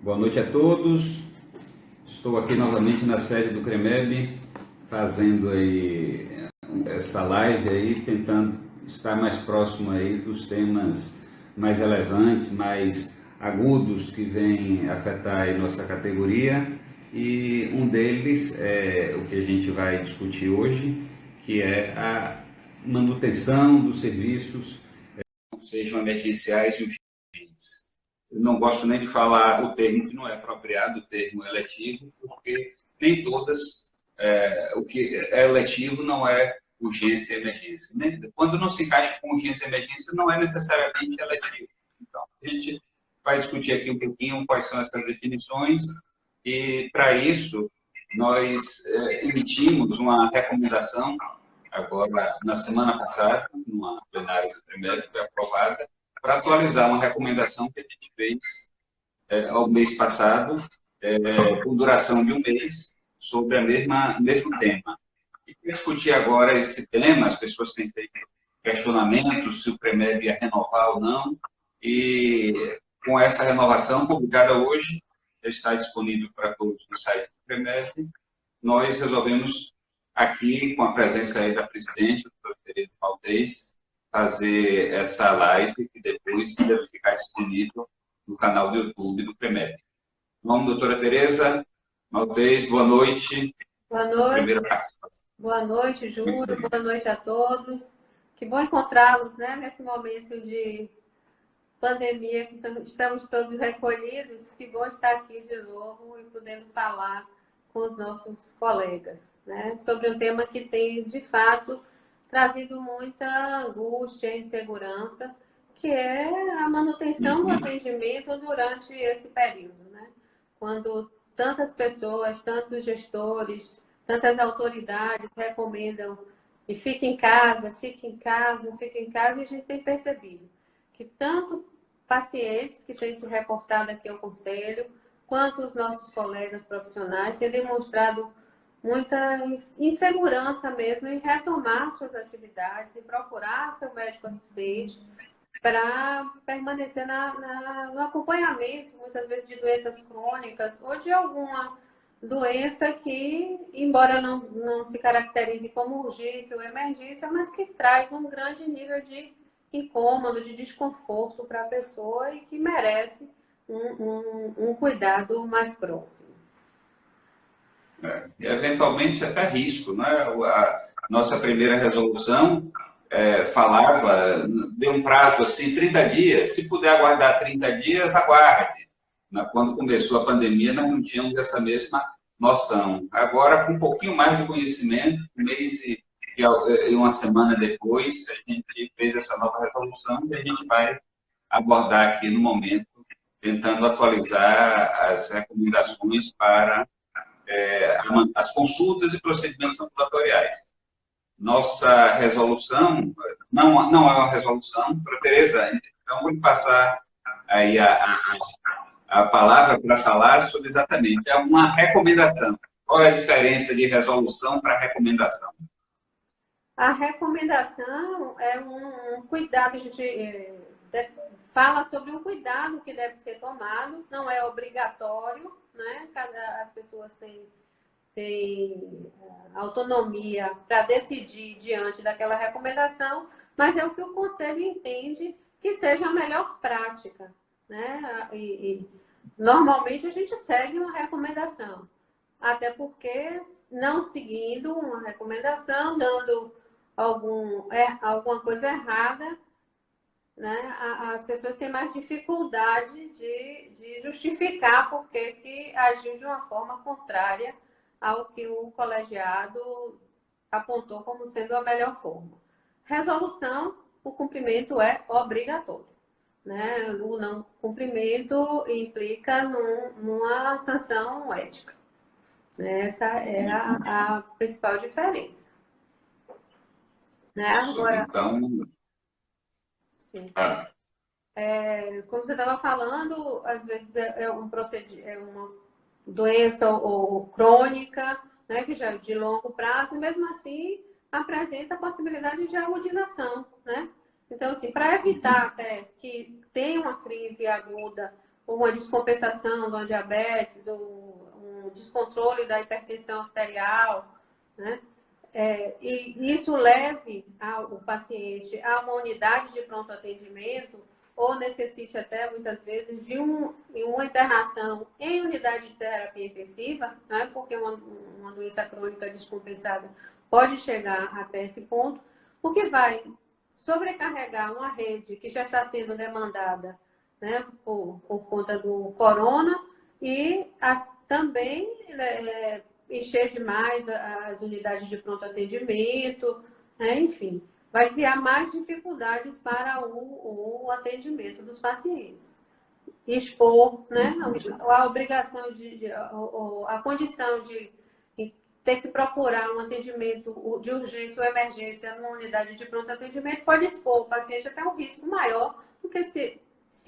Boa noite a todos. Estou aqui novamente na sede do CREMEB, fazendo aí essa live aí, tentando estar mais próximo aí dos temas mais relevantes, mais agudos que vêm afetar aí nossa categoria. E um deles é o que a gente vai discutir hoje, que é a manutenção dos serviços, sejam emergenciais e urgentes. Eu não gosto nem de falar o termo que não é apropriado, o termo eletivo, porque nem todas, o que é eletivo não é urgência e emergência. Quando não se encaixa com urgência e emergência, não é necessariamente eletivo. Então, a gente vai discutir aqui um pouquinho quais são essas definições e, para isso, nós emitimos uma recomendação agora, na semana passada, numa plenária do CREMEB, que foi aprovada, para atualizar uma recomendação que a gente fez ao mês passado, com duração de um mês, sobre o mesmo tema. E para discutir agora esse tema, as pessoas têm feito questionamentos se o CREMEB ia renovar ou não, e com essa renovação publicada hoje, já está disponível para todos no site do CREMEB, nós resolvemos aqui, com a presença aí da presidente, a doutora Tereza Maltês, fazer essa live que depois deve ficar disponível no canal do YouTube do CREMEB. Então, doutora Tereza Maltês, boa noite. Boa noite. Primeira participação. Boa noite, Júlio. Boa noite a todos. Que bom encontrá-los, né, nesse momento de pandemia, que estamos todos recolhidos. Que bom estar aqui de novo e podendo falar com os nossos colegas, né, sobre um tema que tem, de fato, trazido muita angústia e insegurança, que é a manutenção do atendimento durante esse período, né? Quando tantas pessoas, tantos gestores, tantas autoridades recomendam e fique em casa, fique em casa, fique em casa, e a gente tem percebido que tanto pacientes que têm se reportado aqui ao Conselho, quanto os nossos colegas profissionais têm demonstrado muita insegurança mesmo em retomar suas atividades e procurar seu médico assistente para permanecer no acompanhamento, muitas vezes de doenças crônicas ou de alguma doença que, embora não se caracterize como urgência ou emergência, mas que traz um grande nível de incômodo, de desconforto para a pessoa e que merece um cuidado mais próximo. E eventualmente até risco, né? A nossa primeira resolução falava, deu um prazo assim, 30 dias, se puder aguardar 30 dias, aguarde. Quando começou a pandemia, nós não tínhamos essa mesma noção. Agora, com um pouquinho mais de conhecimento, um mês e uma semana depois, a gente fez essa nova resolução e a gente vai abordar aqui no momento, tentando atualizar as recomendações para as consultas e procedimentos ambulatoriais. Nossa resolução não é uma resolução. Para Tereza, então vou passar aí a palavra para falar sobre exatamente, é uma recomendação. Qual é a diferença de resolução para recomendação? A recomendação é um cuidado, a gente fala sobre um cuidado que deve ser tomado, não é obrigatório, né? As pessoas têm autonomia para decidir diante daquela recomendação, mas é o que o Conselho entende que seja a melhor prática, né? E normalmente a gente segue uma recomendação, até porque não seguindo uma recomendação, dando alguma coisa errada, né, as pessoas têm mais dificuldade de justificar por que agiu de uma forma contrária ao que o colegiado apontou como sendo a melhor forma. Resolução, o cumprimento é obrigatório, né? O não cumprimento implica numa sanção ética. Essa é a principal diferença. Né? Agora, então, sim. Como você estava falando, às vezes é uma doença ou crônica, né, que já é de longo prazo, e mesmo assim apresenta a possibilidade de agudização, né? Então, assim, para evitar até que tenha uma crise aguda uma descompensação da diabetes, ou um descontrole da hipertensão arterial, né? E isso leve o paciente a uma unidade de pronto atendimento, ou necessite até, muitas vezes, de uma internação em unidade de terapia intensiva, né? Porque uma doença crônica descompensada pode chegar até esse ponto, porque vai sobrecarregar uma rede que já está sendo demandada, né, por conta do corona, e também encher demais as unidades de pronto atendimento, né, enfim, vai criar mais dificuldades para o atendimento dos pacientes. Expor, né, a obrigação a condição de ter que procurar um atendimento de urgência ou emergência numa unidade de pronto atendimento pode expor o paciente até um risco maior do que se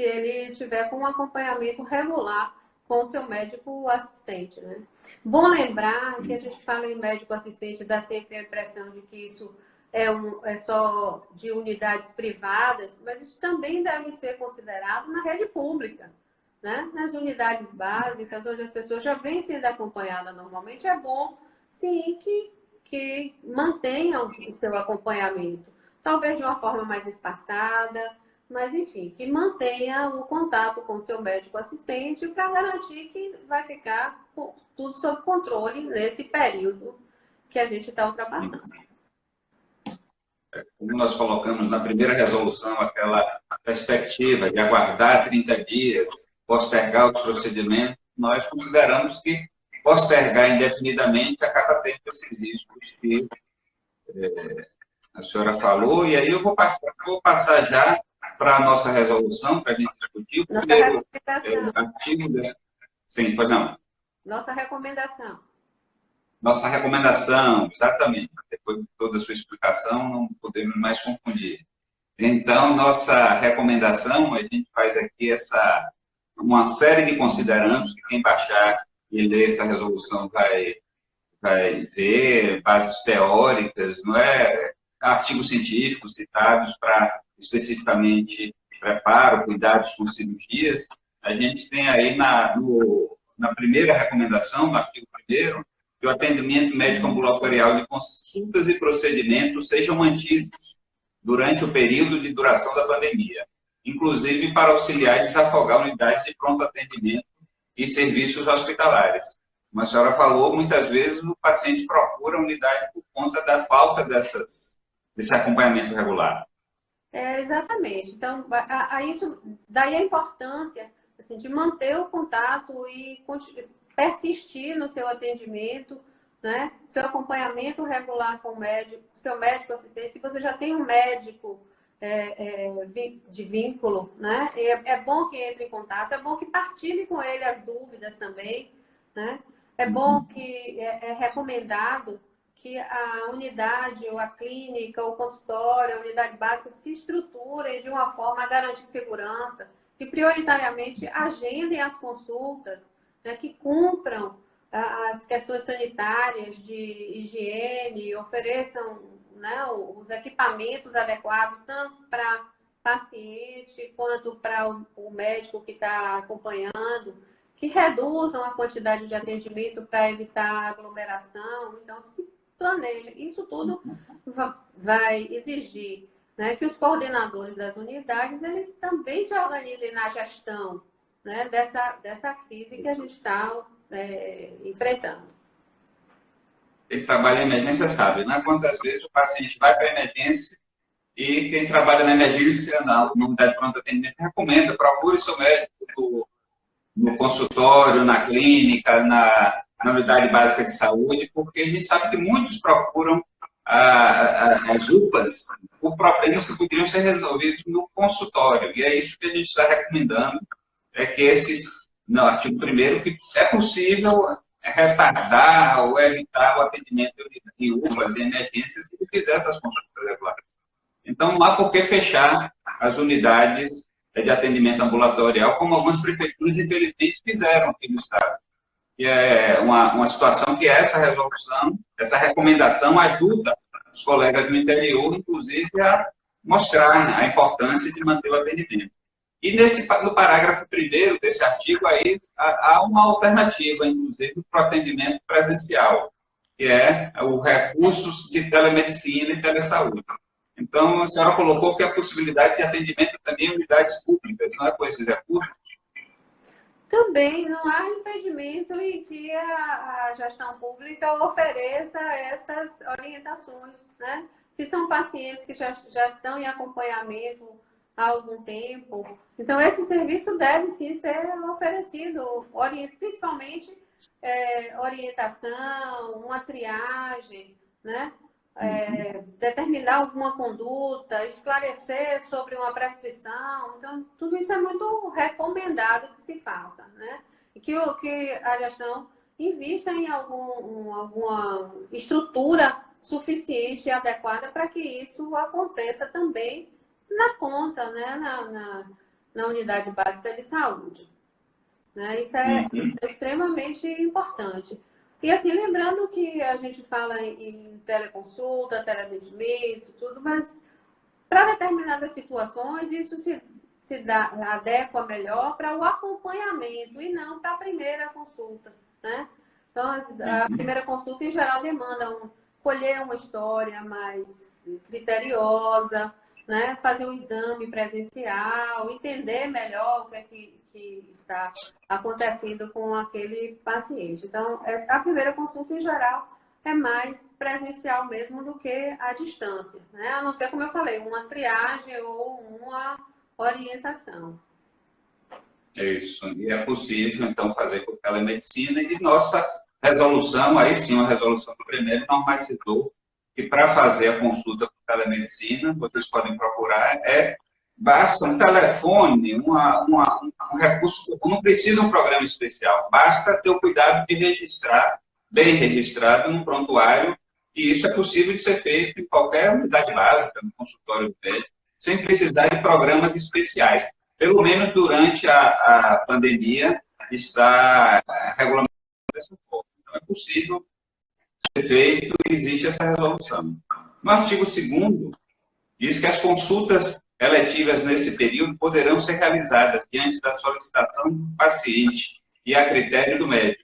ele tiver com um acompanhamento regular com o seu médico assistente, né? Bom lembrar que a gente fala em médico assistente, dá sempre a impressão de que isso é só de unidades privadas, mas isso também deve ser considerado na rede pública, né? Nas unidades básicas, onde as pessoas já vêm sendo acompanhadas normalmente, é bom, sim, que mantenham o seu acompanhamento, talvez de uma forma mais espaçada, mas, enfim, que mantenha o contato com o seu médico assistente para garantir que vai ficar tudo sob controle nesse período que a gente está ultrapassando. Como nós colocamos na primeira resolução, aquela perspectiva de aguardar 30 dias, postergar o procedimento, nós consideramos que postergar indefinidamente acaba tendo esses riscos que a senhora falou, e aí eu vou passar já para a nossa resolução, para a gente discutir. O primeiro artigo dessa... Sim, pois não. Nossa recomendação. Nossa recomendação, exatamente. Depois de toda a sua explicação, não podemos mais confundir. Então, nossa recomendação, a gente faz aqui uma série de considerandos, que quem baixar e ler essa resolução vai ver, bases teóricas, não é? Artigos científicos citados para especificamente preparo, cuidados com cirurgias. A gente tem aí na primeira recomendação, no artigo 1º, que o atendimento médico ambulatorial de consultas e procedimentos sejam mantidos durante o período de duração da pandemia, inclusive para auxiliar e desafogar unidades de pronto atendimento e serviços hospitalares. Como a senhora falou, muitas vezes o paciente procura a unidade por conta da falta desse acompanhamento regular. Exatamente. Então, daí a importância assim, de manter o contato e persistir no seu atendimento, né? Seu acompanhamento regular com o médico, seu médico assistente. Se você já tem um médico de vínculo, né? É bom que entre em contato, é bom que partilhe com ele as dúvidas também, né? É bom que é recomendado que a unidade, ou a clínica, ou o consultório, a unidade básica se estruturem de uma forma a garantir segurança, que prioritariamente agendem as consultas, né, que cumpram as questões sanitárias de higiene, ofereçam, né, os equipamentos adequados, tanto para paciente quanto para o médico que está acompanhando, que reduzam a quantidade de atendimento para evitar aglomeração. Então, se planeja. Isso tudo vai exigir, né, que os coordenadores das unidades eles também se organizem na gestão, né, dessa crise que a gente está enfrentando. Quem trabalha em emergência sabe, né? Quantas vezes o paciente vai para a emergência e quem trabalha na emergência, na unidade de pronto atendimento, recomenda, procure seu médico no consultório, na clínica, na unidade básica de saúde, porque a gente sabe que muitos procuram as UPAs por problemas que poderiam ser resolvidos no consultório. E é isso que a gente está recomendando, que no artigo 1º, que é possível retardar ou evitar o atendimento em UPAs e emergências se fizer essas consultas regulares. Então, não há por que fechar as unidades de atendimento ambulatorial, como algumas prefeituras, infelizmente, fizeram aqui no Estado. E é uma situação que essa resolução, essa recomendação ajuda os colegas do interior, inclusive, a mostrar a importância de manter o atendimento. E no parágrafo 1º desse artigo, aí, há uma alternativa, inclusive, para o atendimento presencial, que é o recursos de telemedicina e telesaúde. Então, a senhora colocou que a possibilidade de atendimento também em unidades públicas, não é com esses recursos? Também não há impedimento em que a gestão pública ofereça essas orientações, né? Se são pacientes que já estão em acompanhamento há algum tempo, então esse serviço deve sim ser oferecido, principalmente orientação, uma triagem, né? Determinar alguma conduta, esclarecer sobre uma prescrição. Então, tudo isso é muito recomendado que se faça, né? E que a gestão invista em alguma estrutura suficiente e adequada para que isso aconteça também na ponta, né? Na unidade básica de saúde. Né? Isso é extremamente importante. E assim, lembrando que a gente fala em teleconsulta, teleatendimento, tudo, mas para determinadas situações isso se adequa melhor para o acompanhamento e não para a primeira consulta, né? Então, a primeira consulta, em geral, demanda colher uma história mais criteriosa, né? Fazer um exame presencial, entender melhor o que é que está acontecendo com aquele paciente. Então, a primeira consulta, em geral, é mais presencial mesmo do que a distância, né? A não ser, como eu falei, uma triagem ou uma orientação. Isso, e é possível, então, fazer por telemedicina, e nossa resolução, aí sim, a resolução do primeiro normatizou que para fazer a consulta por telemedicina, vocês podem procurar, basta um telefone, um recurso, não precisa um programa especial, basta ter o cuidado de registrar, bem registrado, no prontuário, e isso é possível de ser feito em qualquer unidade básica, no consultório médico, sem precisar de programas especiais. Pelo menos durante a pandemia, está regulamentado dessa forma. Então, é possível ser feito e existe essa resolução. No artigo 2º, diz que as consultas eletivas nesse período poderão ser realizadas diante da solicitação do paciente e a critério do médico,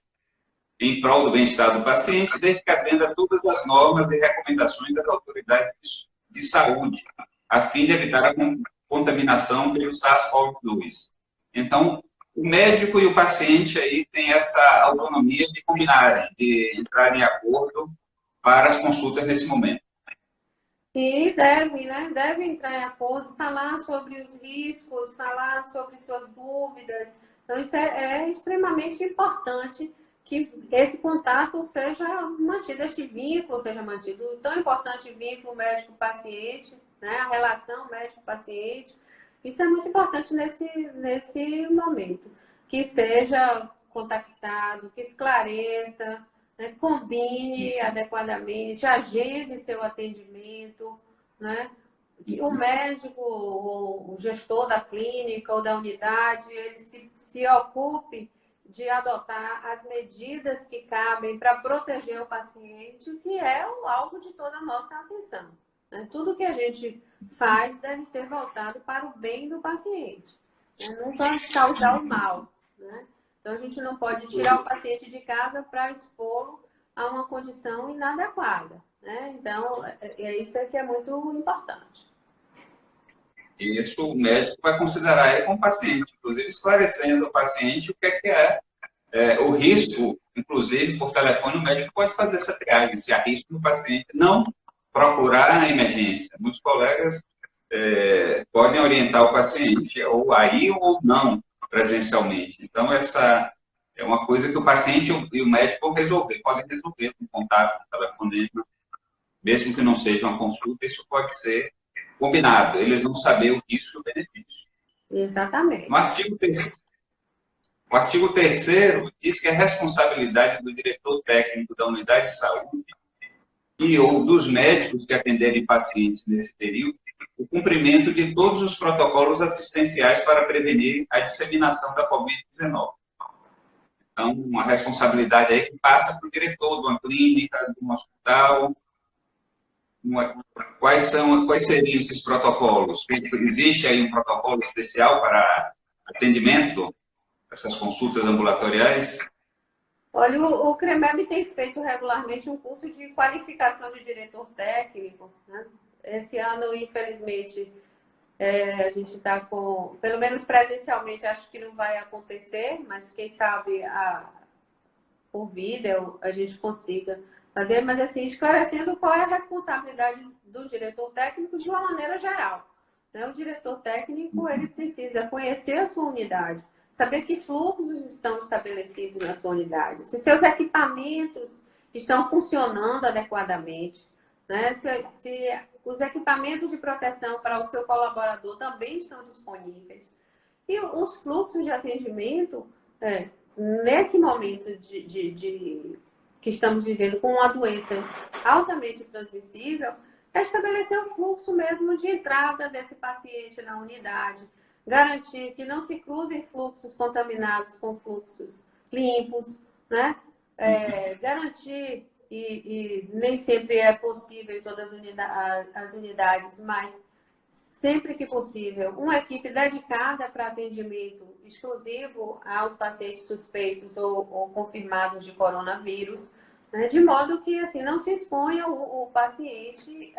em prol do bem-estar do paciente, desde que atenda a todas as normas e recomendações das autoridades de saúde, a fim de evitar a contaminação pelo SARS-CoV-2. Então, o médico e o paciente aí têm essa autonomia de combinarem, de entrar em acordo para as consultas nesse momento. Sim, deve, né? Deve entrar em acordo, falar sobre os riscos, falar sobre suas dúvidas. Então, isso é extremamente importante que esse contato seja mantido, este vínculo seja mantido. O tão importante vínculo médico-paciente, né? A relação médico-paciente. Isso é muito importante nesse momento. Que seja contactado, que esclareça, né? Combine adequadamente, agende seu atendimento, né? O médico, o gestor da clínica ou da unidade, ele se ocupe de adotar as medidas que cabem para proteger o paciente, que é o alvo de toda a nossa atenção. Né? Tudo que a gente faz deve ser voltado para o bem do paciente, né? Nunca causar o mal, né? Então, a gente não pode tirar o paciente de casa para expô-lo a uma condição inadequada, né? Então, isso que é muito importante. Isso o médico vai considerar ele como paciente, inclusive esclarecendo ao paciente o que é o risco, inclusive por telefone o médico pode fazer essa triagem, se há risco do paciente não procurar a emergência. Muitos colegas podem orientar o paciente ou aí ou não presencialmente. Então, essa é uma coisa que o paciente e o médico podem resolver com contato, com telefonema, mesmo que não seja uma consulta, isso pode ser combinado, eles vão saber o risco e o benefício. Exatamente. O artigo 3º diz que a responsabilidade do diretor técnico da unidade de saúde e ou dos médicos que atenderem pacientes nesse período, o cumprimento de todos os protocolos assistenciais para prevenir a disseminação da Covid-19. Então, uma responsabilidade aí que passa para o diretor de uma clínica, de um hospital, quais seriam esses protocolos? Existe aí um protocolo especial para atendimento dessas consultas ambulatoriais? Olha, o CREMEB tem feito regularmente um curso de qualificação de diretor técnico, né? Esse ano, infelizmente, a gente está com, pelo menos presencialmente, acho que não vai acontecer, mas quem sabe por vídeo a gente consiga fazer, mas assim, esclarecendo qual é a responsabilidade do diretor técnico de uma maneira geral, né? O diretor técnico, ele precisa conhecer a sua unidade, saber que fluxos estão estabelecidos na sua unidade, se seus equipamentos estão funcionando adequadamente, né? Se os equipamentos de proteção para o seu colaborador também estão disponíveis. E os fluxos de atendimento, nesse momento que estamos vivendo com uma doença altamente transmissível, é estabelecer um fluxo mesmo de entrada desse paciente na unidade, garantir que não se cruzem fluxos contaminados com fluxos limpos, né? Garantir, e nem sempre é possível em todas as unidades, mas sempre que possível, uma equipe dedicada para atendimento exclusivo aos pacientes suspeitos ou confirmados de coronavírus, né? De modo que assim, não se exponha o paciente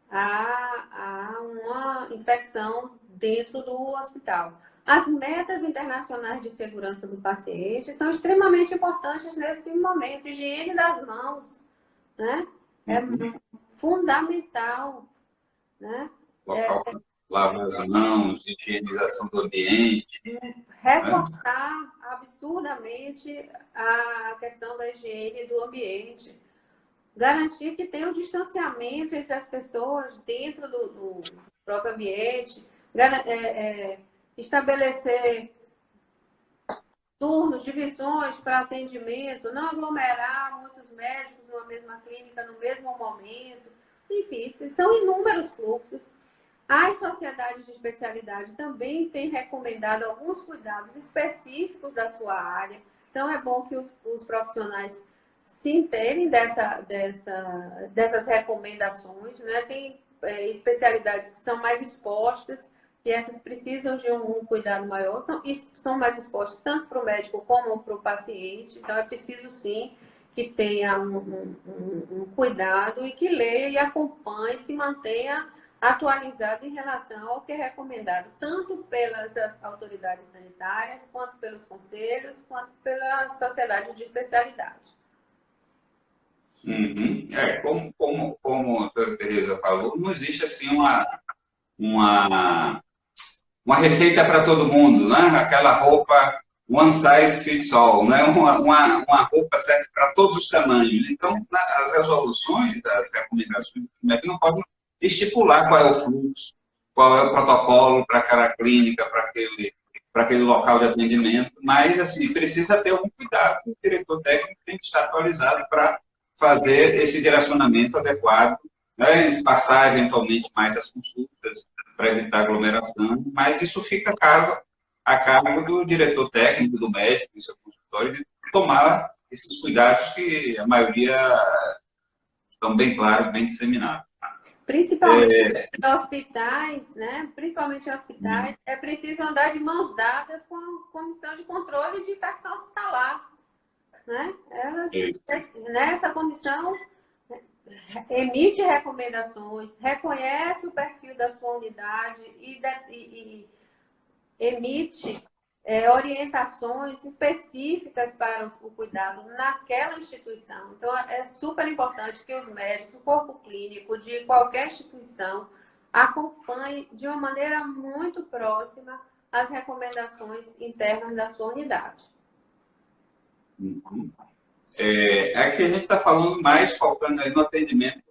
a uma infecção dentro do hospital. As metas internacionais de segurança do paciente são extremamente importantes nesse momento. Higiene das mãos, né? É fundamental, né? Local para lavar as mãos, higienização do ambiente. Reforçar absurdamente a questão da higiene do ambiente. Garantir que tem um distanciamento entre as pessoas dentro do próprio ambiente. Estabelecer turnos, divisões para atendimento, não aglomerar muitos médicos numa mesma clínica no mesmo momento. Enfim, são inúmeros fluxos. As sociedades de especialidade também têm recomendado alguns cuidados específicos da sua área. Então, é bom que os profissionais se inteirem dessas recomendações, né? Tem especialidades que são mais expostas, que essas precisam de um cuidado maior, são mais expostas tanto para o médico como para o paciente. Então, é preciso, sim, que tenha um cuidado e que leia e acompanhe, se mantenha atualizado em relação ao que é recomendado, tanto pelas autoridades sanitárias, quanto pelos conselhos, quanto pela sociedade de especialidade. Uhum. Como a doutora Tereza falou, não existe assim uma receita para todo mundo, né? Aquela roupa one size fits all, né? Uma roupa serve para todos os tamanhos. Então, as resoluções, as recomendações não podem estipular qual é o fluxo, qual é o protocolo para aquela clínica, para aquele local de atendimento, mas, assim, precisa ter um cuidado. O diretor técnico tem que estar atualizado para fazer esse direcionamento adequado, né? Espaçar, eventualmente, mais as consultas para evitar aglomeração, mas isso fica a cargo do diretor técnico, do médico, do seu consultório, de tomar esses cuidados que a maioria estão bem claros, bem disseminados. Principalmente em hospitais, né? Principalmente em hospitais, é preciso andar de mãos dadas com a Comissão de Controle de Infecção Hospitalar, né? Essa comissão emite recomendações, reconhece o perfil da sua unidade e emite orientações específicas para o cuidado naquela instituição. Então, é super importante que os médicos, o corpo clínico de qualquer instituição, acompanhem de uma maneira muito próxima as recomendações internas da sua unidade. Aqui a gente está falando mais, focando aí no atendimento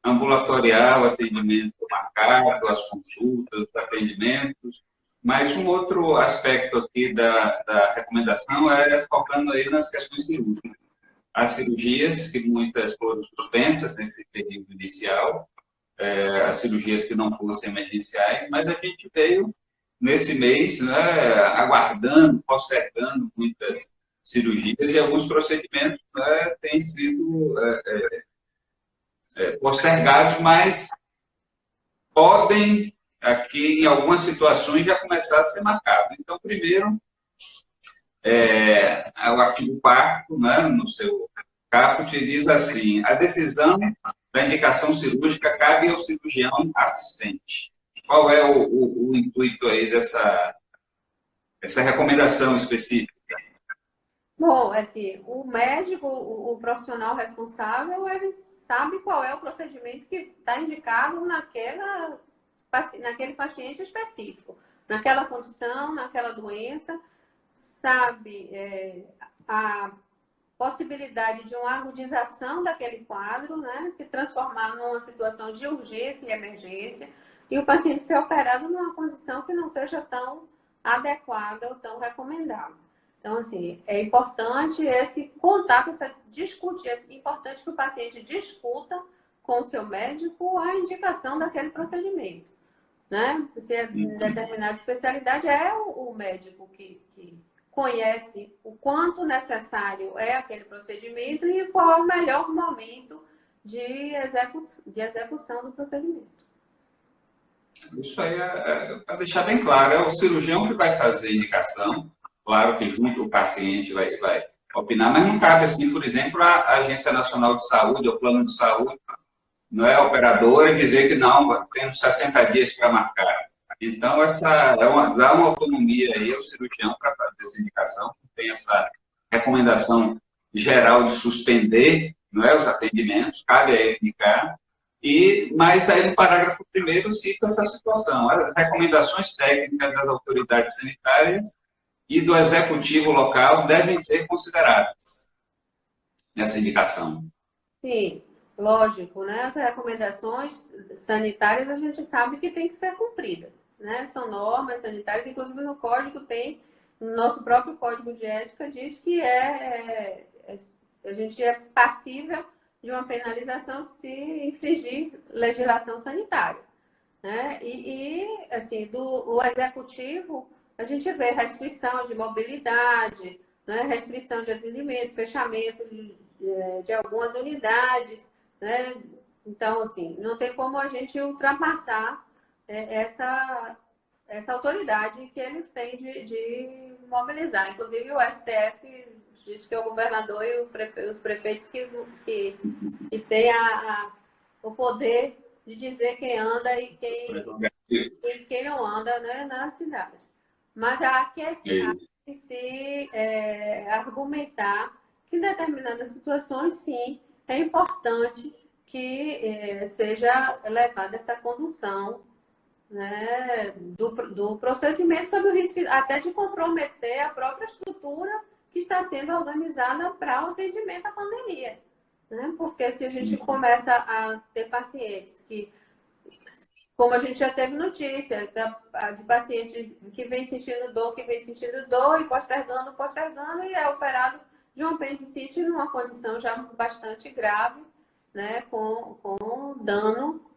ambulatorial, atendimento marcado, as consultas, os atendimentos. Mas um outro aspecto aqui da recomendação é focando aí nas questões cirúrgicas. As cirurgias, que muitas foram suspensas nesse período inicial, as cirurgias que não fossem emergenciais, mas a gente veio nesse mês, né, aguardando, postergando muitas cirurgias e alguns procedimentos, né, têm sido postergados, mas podem, aqui, em algumas situações, já começar a ser marcados. Então, primeiro, o artigo 4º, né, no seu caput, diz assim: a decisão da indicação cirúrgica cabe ao cirurgião assistente. Qual é o intuito aí dessa recomendação específica? Bom, assim, o médico, o profissional responsável, ele sabe qual é o procedimento que está indicado naquele paciente específico, naquela condição, naquela doença, sabe a possibilidade de uma agudização daquele quadro, né, se transformar numa situação de urgência e emergência, e o paciente ser operado numa condição que não seja tão adequada ou tão recomendável. Então, assim, é importante esse contato, é importante que o paciente discuta com o seu médico a indicação daquele procedimento, né? Se é determinada especialidade, é o médico que conhece o quanto necessário é aquele procedimento e qual é o melhor momento de execução do procedimento. Isso aí para deixar bem claro, é o cirurgião que vai fazer a indicação, claro que junto o paciente vai opinar, mas não cabe, assim, por exemplo, a Agência Nacional de Saúde, ou Plano de Saúde, não é a operadora, dizer que não, temos 60 dias para marcar. Então, dá uma autonomia aí ao cirurgião para fazer essa indicação, tem essa recomendação geral de suspender, não é, os atendimentos, cabe a ele indicar, mas aí no parágrafo 1º cita essa situação, as recomendações técnicas das autoridades sanitárias e do executivo local devem ser consideradas nessa indicação. Sim, lógico, né? As recomendações sanitárias a gente sabe que tem que ser cumpridas, né? São normas sanitárias, inclusive no código no nosso próprio código de ética diz que a gente é passível de uma penalização se infringir legislação sanitária, né? Assim, o executivo, a gente vê restrição de mobilidade, né? Restrição de atendimento, fechamento de algumas unidades, né? Então, assim, não tem como a gente ultrapassar essa autoridade que eles têm de mobilizar. Inclusive, o STF diz que é o governador e os prefeitos que têm o poder de dizer quem anda e quem não anda, né, na cidade. Mas há que se argumentar que em determinadas situações, sim, é importante que seja levada essa condução, né, do procedimento sob o risco até de comprometer a própria estrutura que está sendo organizada para o atendimento à pandemia, né? Porque se a gente começa a ter pacientes que, como a gente já teve notícia, de pacientes que vem sentindo dor e postergando, e é operado de um apendicite numa condição já bastante grave, né? Com dano,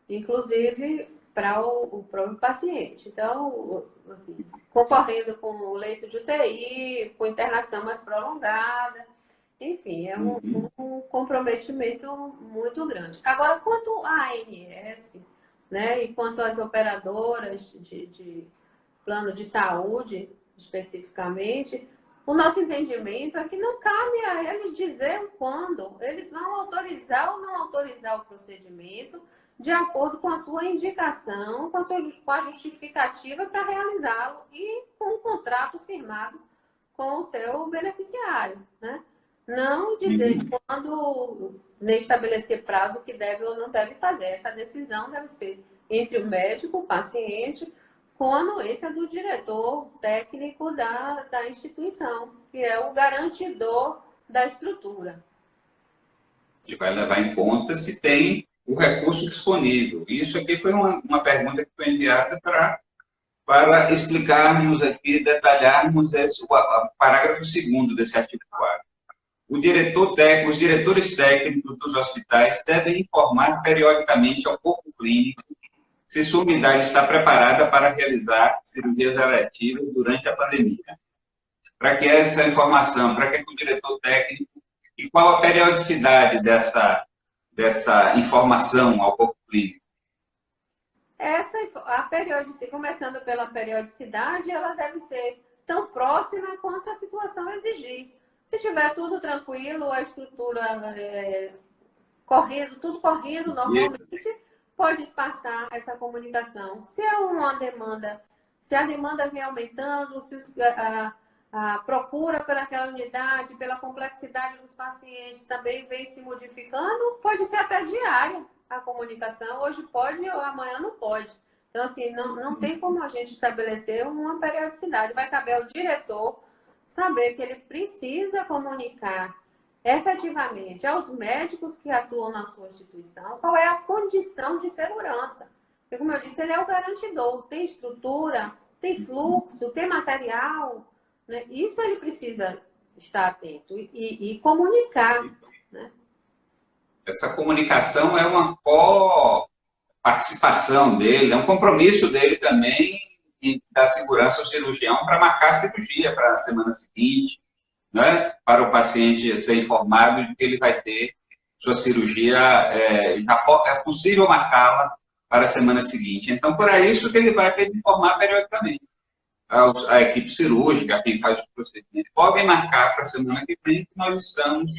inclusive, para o próprio paciente. Então, assim, concorrendo com o leito de UTI, com internação mais prolongada, enfim, é um comprometimento muito grande. Agora, quanto à ANS, né, e quanto às operadoras de plano de saúde, especificamente, o nosso entendimento é que não cabe a eles dizer quando eles vão autorizar ou não autorizar o procedimento, de acordo com a sua indicação, com a justificativa para realizá-lo e com o contrato firmado com o seu beneficiário, né? Não dizer quando nem estabelecer prazo que deve ou não deve fazer. Essa decisão deve ser entre o médico, o paciente, com a anuência do diretor técnico da instituição, que é o garantidor da estrutura. E vai levar em conta se tem o recurso disponível. Isso aqui foi uma pergunta que foi enviada para explicarmos aqui, detalharmos o parágrafo 2º desse artigo 4º. Os diretores técnicos dos hospitais devem informar periodicamente ao corpo clínico se sua unidade está preparada para realizar cirurgias eletivas durante a pandemia. Para que essa informação, para que o diretor técnico, e qual a periodicidade dessa informação ao corpo clínico? Começando pela periodicidade, ela deve ser tão próxima quanto a situação exigir. Se tiver tudo tranquilo, a estrutura tudo correndo normalmente, pode espaçar essa comunicação. Se a demanda vem aumentando, se a procura por aquela unidade, pela complexidade dos pacientes também vem se modificando, pode ser até diária a comunicação. Hoje pode ou amanhã não pode. Então, assim, não tem como a gente estabelecer uma periodicidade. Vai caber ao diretor saber que ele precisa comunicar efetivamente aos médicos que atuam na sua instituição qual é a condição de segurança. Porque, como eu disse, ele é o garantidor. Tem estrutura, tem fluxo, tem material, né? Isso ele precisa estar atento e comunicar, né? Essa comunicação é uma participação dele, é um compromisso dele também de dar segurança ao cirurgião para marcar a cirurgia para a semana seguinte, né? Para o paciente ser informado de que ele vai ter sua cirurgia, é possível marcá-la para a semana seguinte. Então, por isso que ele vai ter que informar periodicamente. A equipe cirúrgica, quem faz os procedimentos, podem marcar para a semana que vem que nós estamos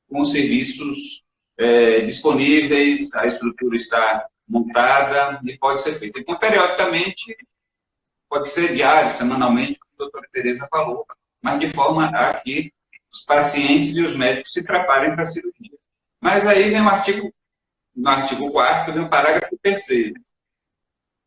com os serviços disponíveis, a estrutura está montada e pode ser feita. Então, periodicamente, pode ser diário, semanalmente, como a doutora Tereza falou, mas de forma a que os pacientes e os médicos se preparem para a cirurgia. Mas aí vem no artigo 4º, vem o parágrafo 3º,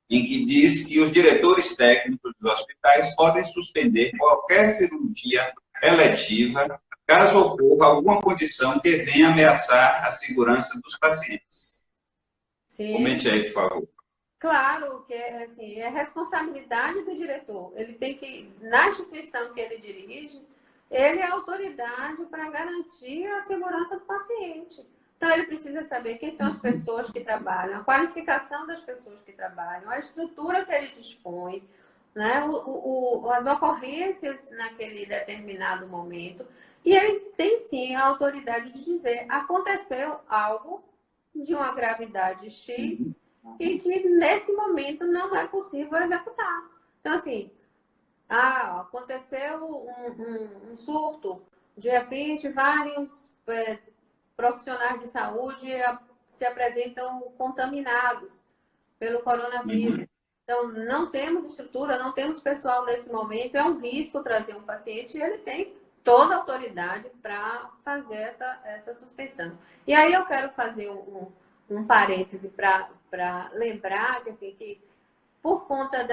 em que diz que os diretores técnicos dos hospitais podem suspender qualquer cirurgia eletiva caso ocorra alguma condição que venha ameaçar a segurança dos pacientes. Sim. Comente aí, por favor. Claro que é responsabilidade do diretor. Ele tem que, na instituição que ele dirige, ele é autoridade para garantir a segurança do paciente. Então, ele precisa saber quem são as pessoas que trabalham, a qualificação das pessoas que trabalham, a estrutura que ele dispõe, né? As ocorrências naquele determinado momento. E ele tem, sim, a autoridade de dizer: aconteceu algo de uma gravidade X e que, nesse momento, não é possível executar. Então, assim, aconteceu um surto, de repente, vários profissionais de saúde se apresentam contaminados pelo coronavírus. Então, não temos estrutura, não temos pessoal nesse momento, é um risco trazer um paciente e ele tem toda a autoridade para fazer essa suspensão. E aí eu quero fazer um parêntese para lembrar que, assim, que por conta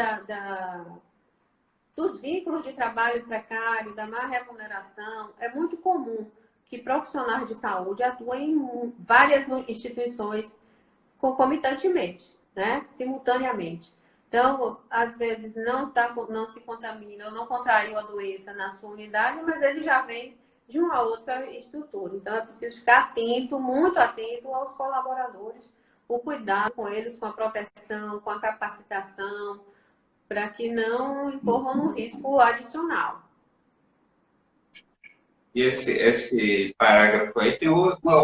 dos vínculos de trabalho precário, da má remuneração, é muito comum que profissionais de saúde atuem em várias instituições concomitantemente, né? Simultaneamente. Então, às vezes, não se contamina ou não contraiu a doença na sua unidade, mas ele já vem de uma outra estrutura. Então, é preciso ficar atento, muito atento aos colaboradores, o cuidado com eles, com a proteção, com a capacitação, para que não incorram no risco adicional. E esse parágrafo aí tem uma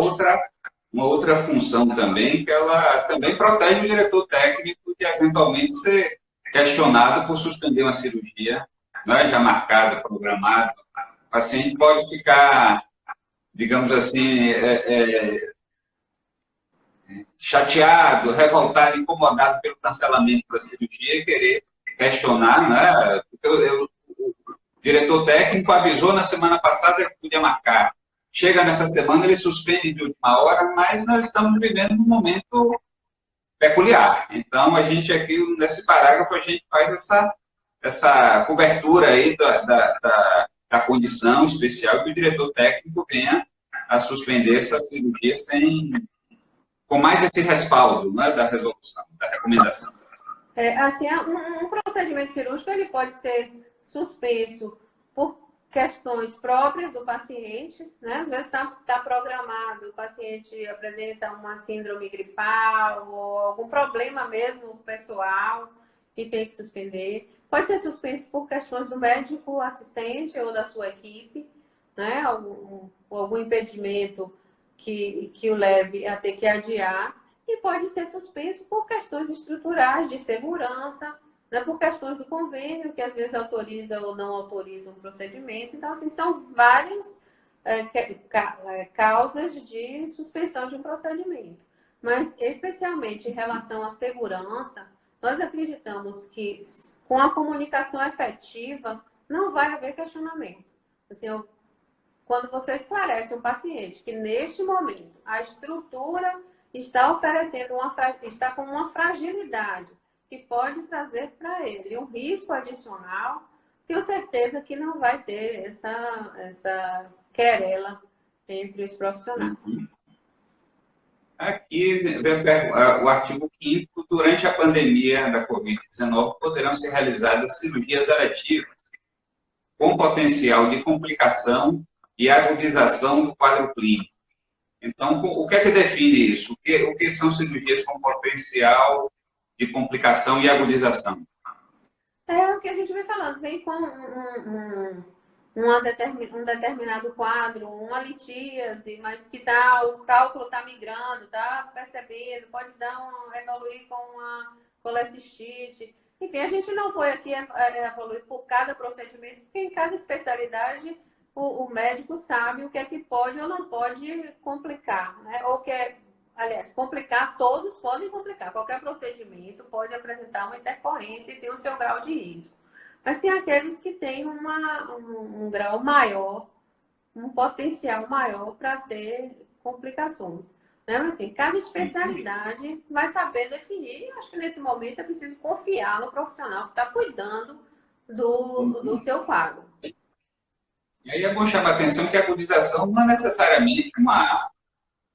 outra função também, que ela também protege o diretor técnico de eventualmente ser questionado por suspender uma cirurgia, né, já marcada, programada. O paciente pode ficar, digamos assim, chateado, revoltado, incomodado pelo cancelamento da cirurgia e querer questionar, né? Porque o diretor técnico avisou na semana passada que podia marcar. Chega nessa semana, ele suspende de última hora, mas nós estamos vivendo um momento peculiar. Então, a gente aqui, nesse parágrafo, a gente faz essa cobertura aí da condição especial que o diretor técnico venha a suspender essa cirurgia com mais esse respaldo, né, da resolução, da recomendação. Assim, um procedimento cirúrgico ele pode ser suspenso por questões próprias do paciente, né? Às vezes está programado, o paciente apresenta uma síndrome gripal ou algum problema mesmo pessoal que tem que suspender. Pode ser suspenso por questões do médico assistente ou da sua equipe, né? Algum impedimento que o leve a ter que adiar, e pode ser suspenso por questões estruturais de segurança, né, por questões do convênio, que às vezes autoriza ou não autoriza um procedimento. Então, assim, são várias causas de suspensão de um procedimento. Mas, especialmente em relação à segurança, nós acreditamos que com a comunicação efetiva não vai haver questionamento. Assim, quando você esclarece um paciente que neste momento a estrutura está oferecendo está com uma fragilidade que pode trazer para ele um risco adicional, tenho certeza que não vai ter essa querela entre os profissionais. Aqui, o artigo 5º, durante a pandemia da Covid-19, poderão ser realizadas cirurgias eletivas com potencial de complicação e agudização do quadro clínico. Então, o que é que define isso? O que são cirurgias com potencial de complicação e agudização? É o que a gente vem falando, vem com um determinado quadro, uma litíase, mas que o cálculo está migrando, está percebendo, pode evoluir com uma colecistite. Enfim, a gente não foi aqui evoluir por cada procedimento, porque em cada especialidade o médico sabe o que é que pode ou não pode complicar, né? Ou aliás, complicar, todos podem complicar. Qualquer procedimento pode apresentar uma intercorrência e ter o seu grau de risco. Mas tem aqueles que têm um grau maior, um potencial maior para ter complicações. Né? Mas, assim, cada especialidade vai saber definir. E eu acho que nesse momento é preciso confiar no profissional que está cuidando do seu quadro. E aí é bom chamar a atenção que a agudização não é necessariamente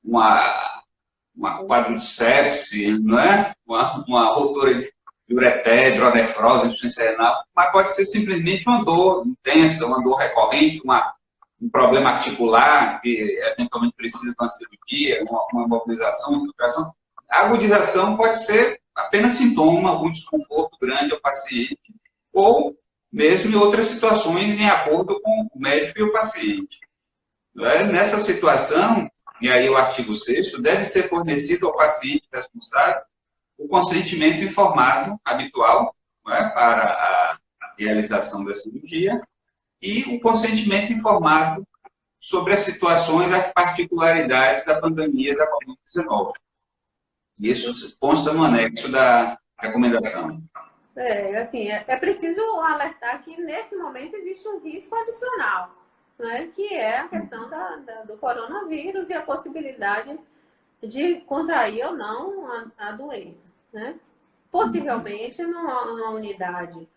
um quadro de sepse, não é? Uma ruptura de ureter, hidronefrose, insuficiência renal, mas pode ser simplesmente uma dor intensa, uma dor recorrente, um problema articular que eventualmente precisa de uma cirurgia, uma mobilização, uma estruturação. A agudização pode ser apenas sintoma, algum desconforto grande ao paciente, ou mesmo em outras situações em acordo com o médico e o paciente. Nessa situação, e aí o artigo 6º, deve ser fornecido ao paciente responsável o consentimento informado habitual, para a realização da cirurgia e o consentimento informado sobre as situações, as particularidades da pandemia da Covid-19. Isso consta no anexo da recomendação. É preciso alertar que nesse momento existe um risco adicional, né, que é a questão do coronavírus e a possibilidade de contrair ou não a doença, né? Possivelmente numa unidade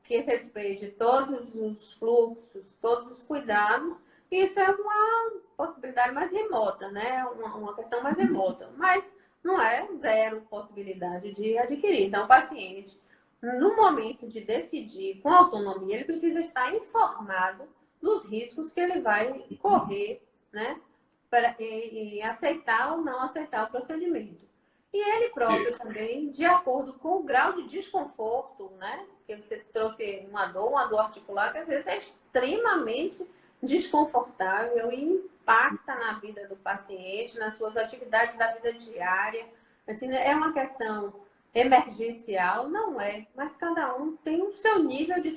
que respeite todos os fluxos, todos os cuidados, isso é uma possibilidade mais remota, né? Uma questão mais remota, mas não é zero possibilidade de adquirir. Então, o paciente, no momento de decidir com autonomia, ele precisa estar informado dos riscos que ele vai correr, né? Em aceitar ou não aceitar o procedimento. E ele próprio também, de acordo com o grau de desconforto, né? Porque você trouxe uma dor articular, que às vezes é extremamente desconfortável e impacta na vida do paciente, nas suas atividades da vida diária. Assim, é uma questão emergencial? Não é, mas cada um tem o seu nível de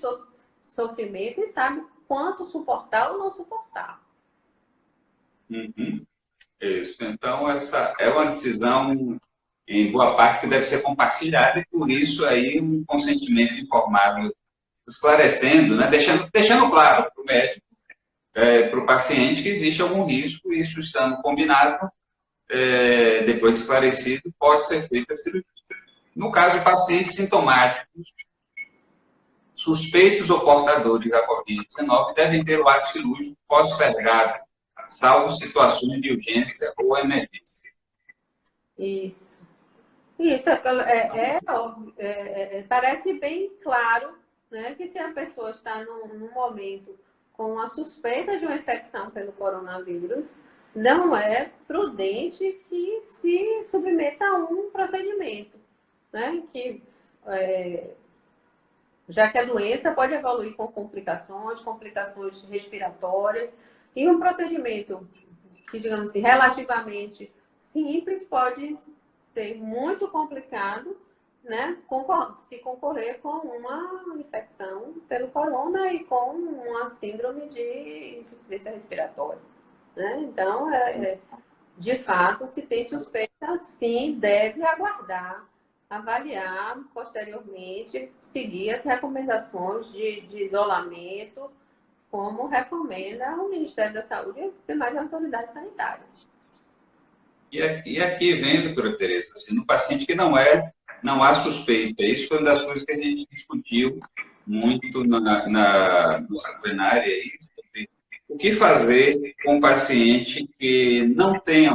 sofrimento e sabe quanto suportar ou não suportar. Isso. Então, essa é uma decisão, em boa parte, que deve ser compartilhada, e por isso aí um consentimento informado, esclarecendo, né? deixando claro para o médico, para o paciente, que existe algum risco, e isso estando combinado, depois de esclarecido, pode ser feita a cirurgia. No caso de pacientes sintomáticos, suspeitos ou portadores da Covid-19 devem ter o ato cirúrgico postergado, salvo situações de urgência ou emergência. Isso óbvio. Parece bem claro, né, que se a pessoa está num momento com a suspeita de uma infecção pelo coronavírus, não é prudente que se submeta a um procedimento, né, já que a doença pode evoluir com complicações respiratórias, e um procedimento que, digamos assim, relativamente simples, pode ser muito complicado, né, se concorrer com uma infecção pelo corona e com uma síndrome de insuficiência respiratória, né? Então, de fato, se tem suspeita, sim, deve aguardar, avaliar posteriormente, seguir as recomendações de isolamento, como recomenda o Ministério da Saúde e as demais autoridades sanitárias. E aqui vem, doutora Tereza, assim, no paciente que não há suspeita. Isso foi uma das coisas que a gente discutiu muito na disciplinária aí, sobre o que fazer com um paciente que não tenha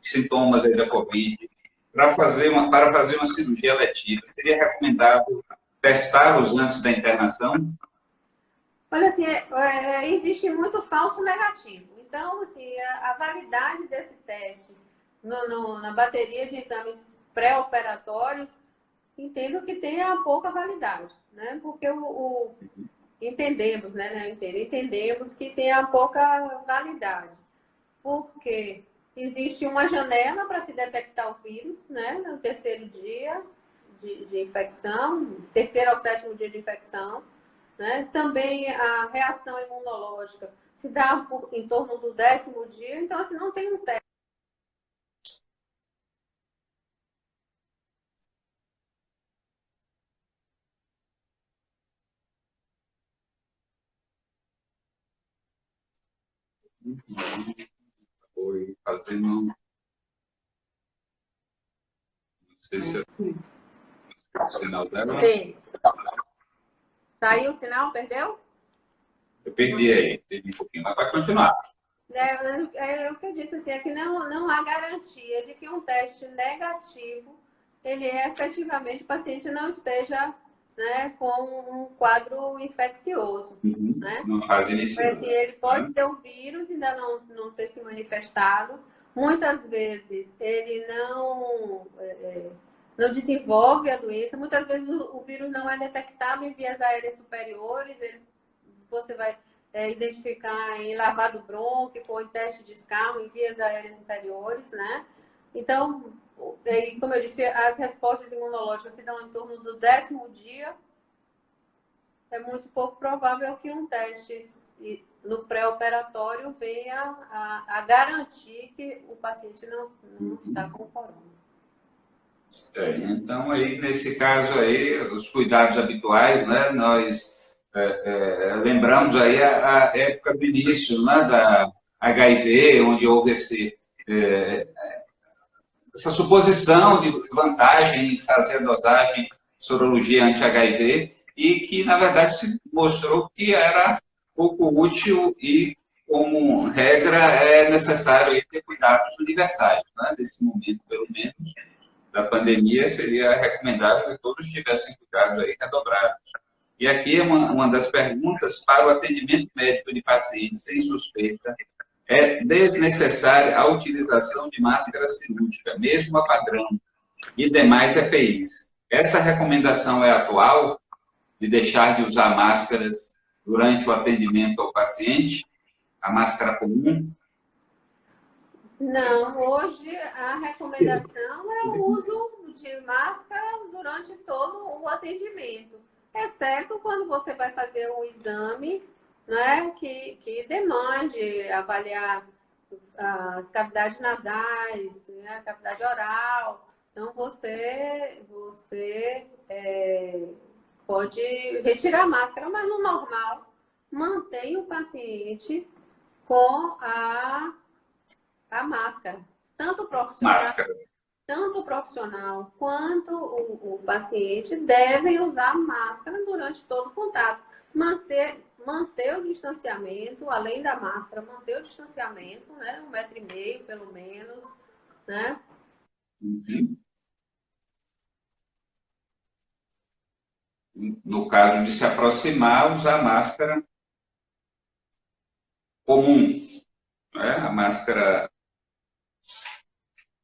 sintomas aí da Covid para fazer uma cirurgia letiva. Seria recomendável testá-los antes da internação? Olha, assim, existe muito falso negativo. Então, assim, a validade desse teste na bateria de exames pré-operatórios, entendo que tenha pouca validade, né? Porque entendemos, né? Entendemos que tenha pouca validade. Porque existe uma janela para se detectar o vírus, né? No terceiro dia de infecção, terceiro ao sétimo dia de infecção, né? Também a reação imunológica se dá em torno do 10º dia, então assim, não tem um teste. Foi fazendo. Não sei se é o sinal dela. Sim. Saiu o sinal? Perdeu? Eu perdi um pouquinho, mas vai continuar. É o que eu disse, assim, é que não há garantia de que um teste negativo, ele efetivamente, o paciente não esteja, né, com um quadro infeccioso. Né? Numa fase inicial. Assim, ele pode ter o vírus, ainda não ter se manifestado. Muitas vezes ele não desenvolve a doença. Muitas vezes o vírus não é detectado em vias aéreas superiores. Você vai identificar em lavado brônquico ou em teste de escarro em vias aéreas inferiores, né? Então, como eu disse, as respostas imunológicas se dão em torno do 10º dia. É muito pouco provável que um teste no pré-operatório venha a garantir que o paciente não está com corona. Então, aí, nesse caso aí, os cuidados habituais, né, nós lembramos aí a época do início, né, da HIV, onde houve essa suposição de vantagem em fazer a dosagem sorologia anti-HIV e que, na verdade, se mostrou que era pouco útil e, como regra, é necessário aí ter cuidados universais. Né? Nesse momento, pelo menos, da pandemia, seria recomendável que todos tivessem cuidados aí redobrados. E aqui uma das perguntas para o atendimento médico de pacientes sem suspeita: é desnecessária a utilização de máscara cirúrgica, mesmo a padrão, e demais EPIs. Essa recomendação é atual, de deixar de usar máscaras durante o atendimento ao paciente, a máscara comum? Não, hoje a recomendação é o uso de máscara durante todo o atendimento, exceto quando você vai fazer um exame, né, que demande avaliar as cavidades nasais, né, a cavidade oral. Então, você pode retirar a máscara, mas no normal, mantém o paciente com a máscara. Tanto o profissional quanto o paciente devem usar máscara durante todo o contato. Manter o distanciamento, além da máscara, manter o distanciamento, né? 1,5 metro, pelo menos, né? No caso de se aproximar, usar máscara comum, né? A máscara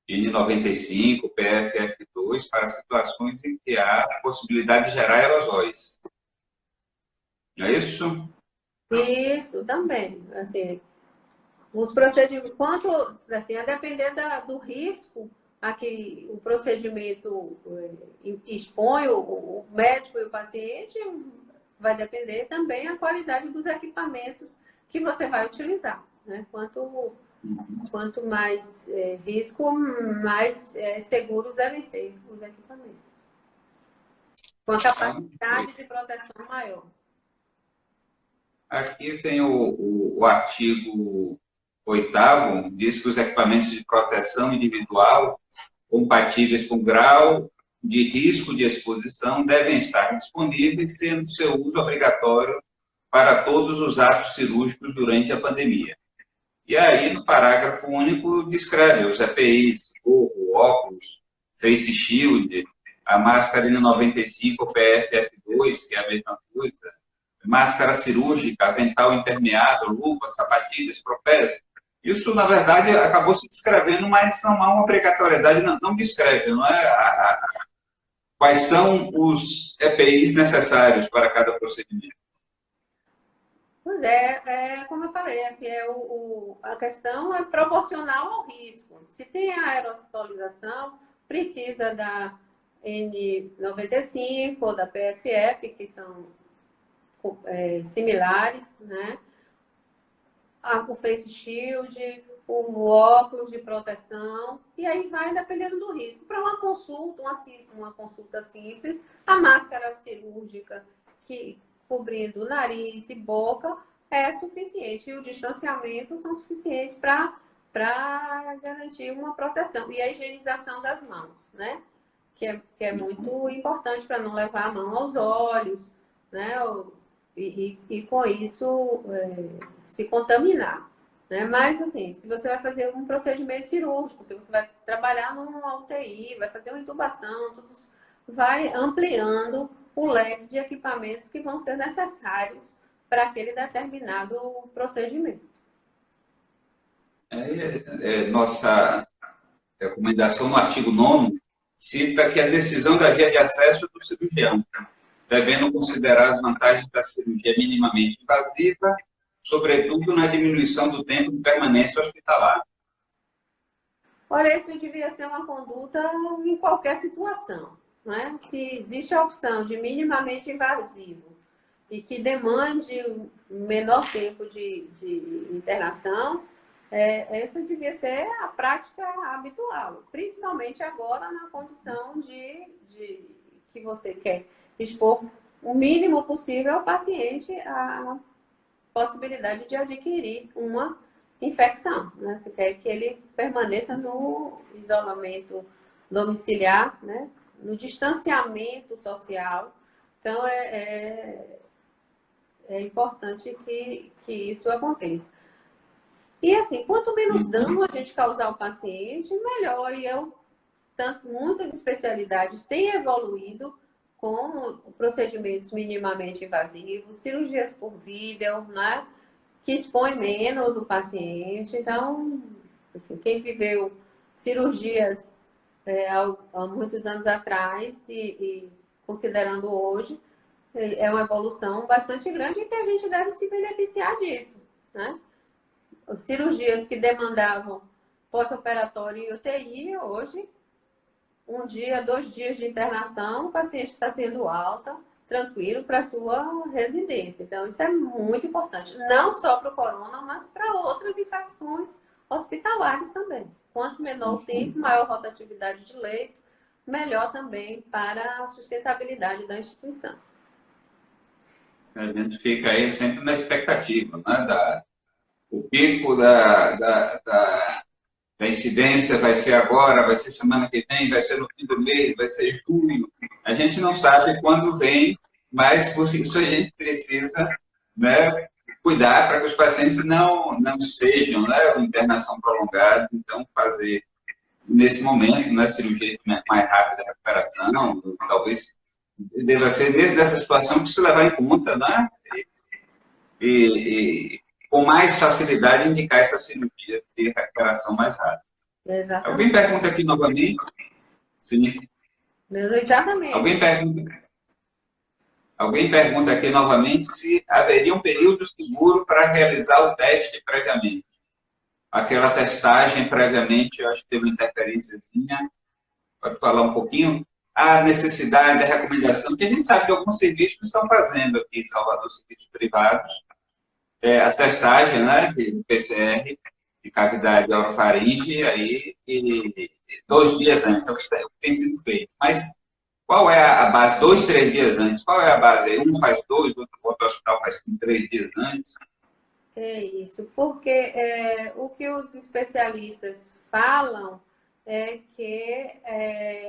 N95, PFF2, para situações em que há possibilidade de gerar aerosóis. Não é isso? Isso, também. Assim, Os procedimentos, quanto, assim, a depender do risco a que o procedimento expõe o médico e o paciente, vai depender também a qualidade dos equipamentos que você vai utilizar, né? Quanto mais risco, mais seguros devem ser os equipamentos. Com a capacidade de proteção maior. Aqui tem o artigo 8º, diz que os equipamentos de proteção individual compatíveis com grau de risco de exposição devem estar disponíveis, sendo seu uso obrigatório para todos os atos cirúrgicos durante a pandemia. E aí, no parágrafo único, descreve os EPIs, gorro, óculos, face shield, a máscara N95 PFF2, que é a mesma coisa, máscara cirúrgica, avental impermeável, luva, sapatilhas, propés. Isso, na verdade, acabou se descrevendo, mas não há uma obrigatoriedade, não descreve, não é? Quais são os EPIs necessários para cada procedimento? Pois é, como eu falei, assim, a questão é proporcional ao risco. Se tem a aerosolização, precisa da N95 ou da PFF, que são similares, né? O face shield, o óculos de proteção, e aí vai dependendo do risco. Para uma consulta simples, a máscara cirúrgica que cobrindo nariz e boca é suficiente, e o distanciamento são suficientes para garantir uma proteção. E a higienização das mãos, né? Que é muito importante para não levar a mão aos olhos, né? E com isso se contaminar, né? Mas assim, se você vai fazer um procedimento cirúrgico, se você vai trabalhar numa UTI, vai fazer uma intubação, tudo isso vai ampliando o leque de equipamentos que vão ser necessários para aquele determinado procedimento. Nossa recomendação no artigo 9º cita que a decisão da via de acesso é do cirurgião, devendo considerar as vantagens da cirurgia minimamente invasiva, sobretudo na diminuição do tempo de permanência hospitalar. Olha, isso devia ser uma conduta em qualquer situação, não é? Se existe a opção de minimamente invasivo e que demande menor tempo de internação, essa devia ser a prática habitual, principalmente agora na condição de que você quer expor o mínimo possível ao paciente a possibilidade de adquirir uma infecção, né? Você quer que ele permaneça no isolamento domiciliar, né? No distanciamento social. Então, é importante que isso aconteça. E assim, quanto menos dano a gente causar ao paciente, melhor. E muitas especialidades têm evoluído com procedimentos minimamente invasivos, cirurgias por vídeo, né? Que expõe menos o paciente. Então, assim, quem viveu cirurgias há muitos anos atrás e considerando hoje, é uma evolução bastante grande e que a gente deve se beneficiar disso, né? Cirurgias que demandavam pós-operatório e UTI, hoje, 1 dia, 2 dias de internação, o paciente está tendo alta, tranquilo, para a sua residência. Então, isso é muito importante. Não só para o corona, mas para outras infecções hospitalares também. Quanto menor o tempo, maior rotatividade de leito, melhor também para a sustentabilidade da instituição. A gente fica aí sempre na expectativa, né? O pico da incidência vai ser agora, vai ser semana que vem, vai ser no fim do mês, vai ser junho. A gente não sabe quando vem, mas por isso a gente precisa, né, cuidar para que os pacientes não sejam, né, internação prolongada. Então, fazer nesse momento, né, cirurgia mais rápida de recuperação, talvez deva ser dentro dessa situação que se levar em conta, né? E com mais facilidade indicar essa cirurgia de recuperação mais rápida. Exatamente. Alguém pergunta aqui novamente? Sim. Exatamente. Alguém pergunta aqui novamente se haveria um período seguro para realizar o teste previamente. aquela testagem previamente, eu acho que teve uma interferênciazinha, pode falar um pouquinho? A necessidade, a recomendação, que a gente sabe que alguns serviços estão fazendo aqui em Salvador, serviços privados, a testagem, né, de PCR, de cavidade orofaringe, aí, e 2 dias antes, é o que tem sido feito. Mas qual é a base? 2, 3 dias antes, qual é a base aí? Um faz 2, outro hospital faz 3 dias antes. É isso, porque o que os especialistas falam é que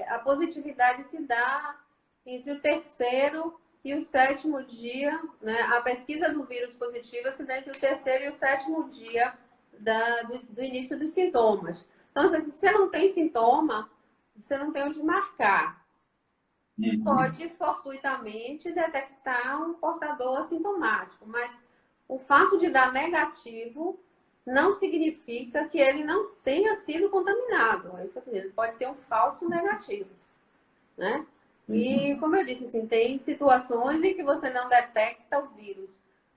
a positividade se dá entre o 3º e o 7º dia, né? A pesquisa do vírus positivo se dá entre o 3º e o 7º dia do início dos sintomas. Então, se você não tem sintoma, você não tem onde marcar. Pode, fortuitamente, detectar um portador assintomático, mas o fato de dar negativo não significa que ele não tenha sido contaminado. É isso que eu estou dizendo. Pode ser um falso negativo, né? E, como eu disse, assim, tem situações em que você não detecta o vírus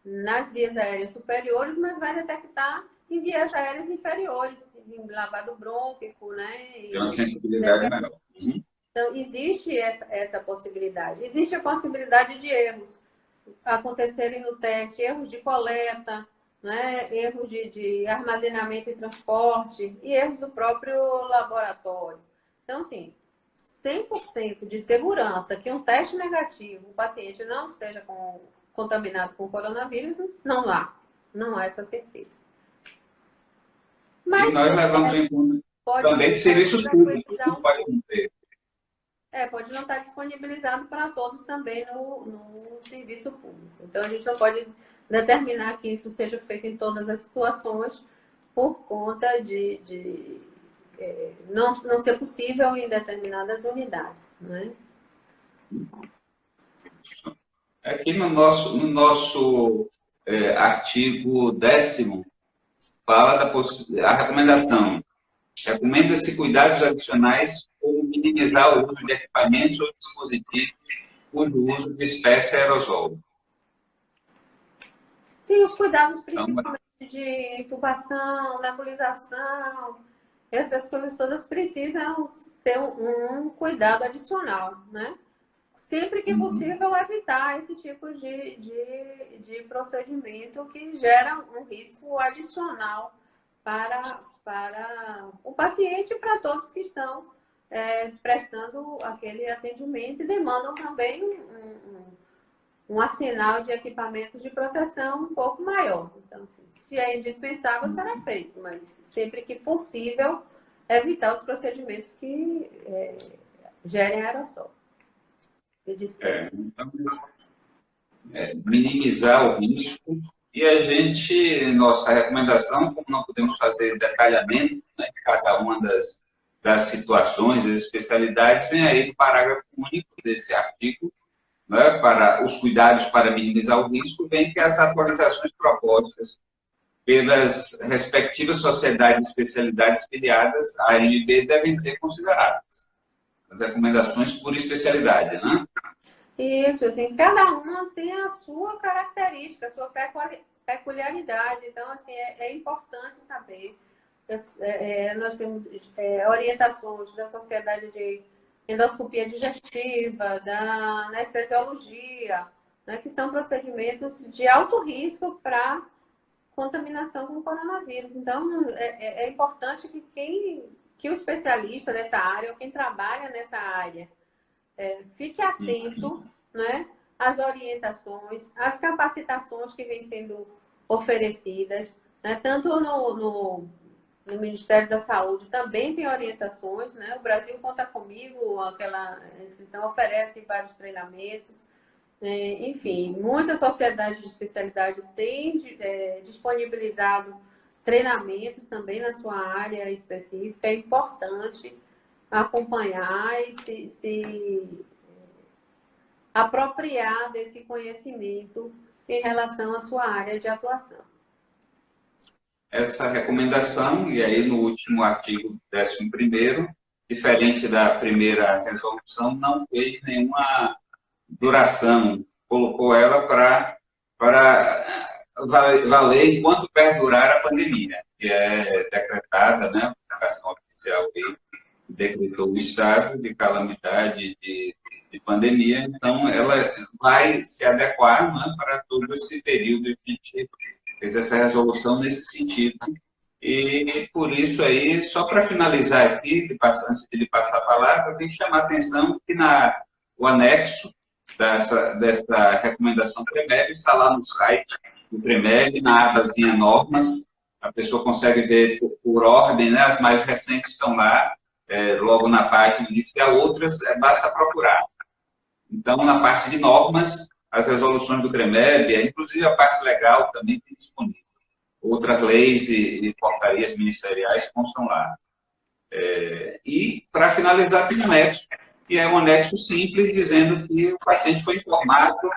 nas vias aéreas superiores, mas vai detectar em vias aéreas inferiores, em lavado brônquico, né? Tem uma sensibilidade maior. Então, existe essa possibilidade. Existe a possibilidade de erros acontecerem no teste, erros de coleta, né? Erros de armazenamento e transporte e erros do próprio laboratório. Então, assim, 100% de segurança que um teste negativo, o paciente não esteja contaminado com coronavírus, não há essa certeza. Mas, e nós levamos em conta também de serviços públicos, não pode não ter. Pode não estar disponibilizado para todos também no serviço público. Então, a gente não pode determinar que isso seja feito em todas as situações por conta de não ser possível em determinadas unidades, né? Aqui no nosso artigo 10º, fala a recomendação. Recomenda-se cuidados adicionais ou minimizar o uso de equipamentos ou dispositivos cujo uso dispersa aerosol. Tem os cuidados principalmente de intubação, nebulização, essas coisas todas precisam ter um cuidado adicional, né? Sempre que possível, evitar esse tipo de procedimento que gera um risco adicional para o paciente e para todos que estão prestando aquele atendimento e demandam também um arsenal de equipamentos de proteção um pouco maior. Então, assim, se é indispensável, será feito, mas sempre que possível, evitar os procedimentos que gerem aerossol. Então, minimizar o risco. E a gente, nossa recomendação, como não podemos fazer detalhamento, né, de cada uma das situações, das especialidades, vem aí no parágrafo único desse artigo, né, para os cuidados para minimizar o risco, vem que as atualizações propostas pelas respectivas sociedades e especialidades filiadas à ANB devem ser consideradas. As recomendações por especialidade, né? Isso, assim, cada uma tem a sua característica, a sua peculiaridade. Então, assim, é importante saber. Nós temos orientações da Sociedade de Endoscopia Digestiva, da anestesiologia, né, que são procedimentos de alto risco para contaminação com coronavírus. Então, é importante que o especialista dessa área, ou quem trabalha nessa área, fique atento, né, às orientações, às capacitações que vêm sendo oferecidas, né, tanto no Ministério da Saúde também tem orientações, né? O Brasil Conta Comigo, aquela inscrição oferece vários treinamentos, enfim, muitas sociedades de especialidade têm disponibilizado treinamentos também na sua área específica. É importante acompanhar e se apropriar desse conhecimento em relação à sua área de atuação. Essa recomendação, e aí no último artigo 11º, diferente da primeira resolução, não fez nenhuma duração, colocou ela para valer enquanto perdurar a pandemia, que é decretada, né, a publicação oficial que decretou o estado de calamidade de pandemia, então ela vai se adequar, né, para todo esse período. A gente fez essa resolução nesse sentido. E por isso aí, só para finalizar aqui, antes de lhe passar a palavra, eu tenho que chamar a atenção que o anexo dessa recomendação do CREMEB está lá no site do CREMEB, na abazinha normas, a pessoa consegue ver por ordem, né? As mais recentes estão lá, logo na página inicial, outras basta procurar. Então, na parte de normas, as resoluções do CREMEB, inclusive a parte legal também tem disponível. Outras leis e portarias ministeriais constam lá. E, para finalizar, tem um anexo, que é um anexo simples, dizendo que o paciente foi informado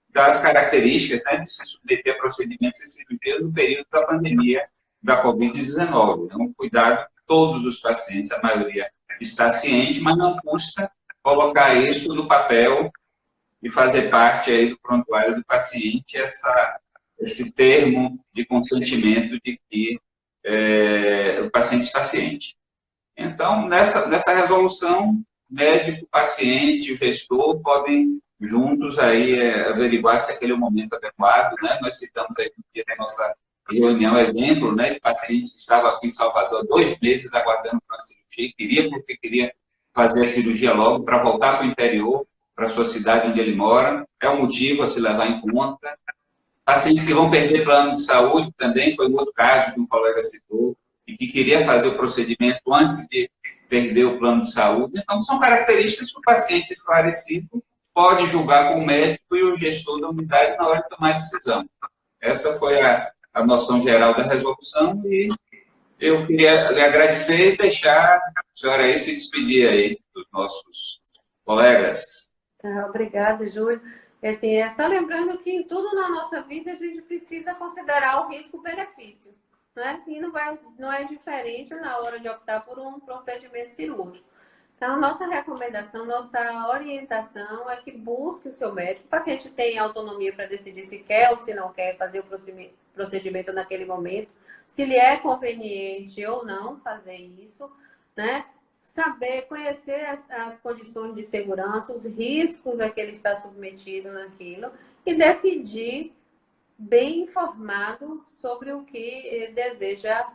das características, né, de se submeter a procedimentos e cirurgias no período da pandemia da Covid-19. É um cuidado que todos os pacientes, a maioria, está ciente, mas não custa colocar isso no papel e fazer parte aí do prontuário do paciente, esse termo de consentimento de que o paciente está ciente. Então, nessa resolução, médico, paciente, o gestor podem juntos aí averiguar se aquele é o momento adequado, né? Nós citamos aí no dia da nossa reunião exemplo, né, de pacientes que estavam aqui em Salvador 2 meses aguardando para a cirurgia, porque queria fazer a cirurgia logo para voltar para o interior, para a sua cidade onde ele mora. É um motivo a se levar em conta. Pacientes que vão perder plano de saúde também, foi um outro caso que um colega citou, e que queria fazer o procedimento antes de perder o plano de saúde. Então, são características que o paciente esclarecido pode julgar com o médico e o gestor da unidade na hora de tomar a decisão. Essa foi a noção geral da resolução e eu queria lhe agradecer e deixar a senhora aí se despedir aí dos nossos colegas. Obrigada, Júlio. Assim, só lembrando que em tudo na nossa vida a gente precisa considerar o risco-benefício, né? E não é diferente na hora de optar por um procedimento cirúrgico. Então, nossa recomendação, nossa orientação é que busque o seu médico. O paciente tem autonomia para decidir se quer ou se não quer fazer o procedimento naquele momento, se lhe é conveniente ou não fazer isso, né? Saber, conhecer as condições de segurança, os riscos a que ele está submetido naquilo e decidir bem informado sobre o que deseja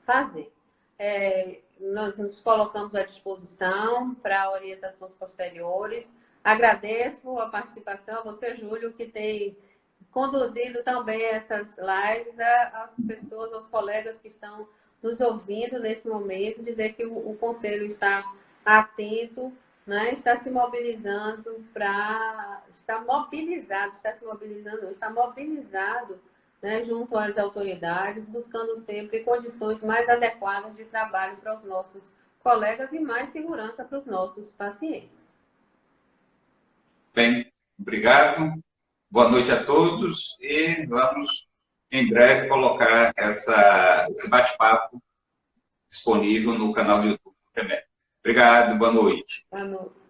fazer. Nós nos colocamos à disposição para orientações posteriores. Agradeço a participação, a você, Júlio, que tem conduzido também essas lives, às pessoas, aos colegas que estão nos ouvindo nesse momento, dizer que o Conselho está atento, né? Está se mobilizando está mobilizado, né, junto às autoridades, buscando sempre condições mais adequadas de trabalho para os nossos colegas e mais segurança para os nossos pacientes. Bem, obrigado. Boa noite a todos e vamos, em breve, colocar esse bate-papo disponível no canal do YouTube também. Obrigado, boa noite. Boa noite.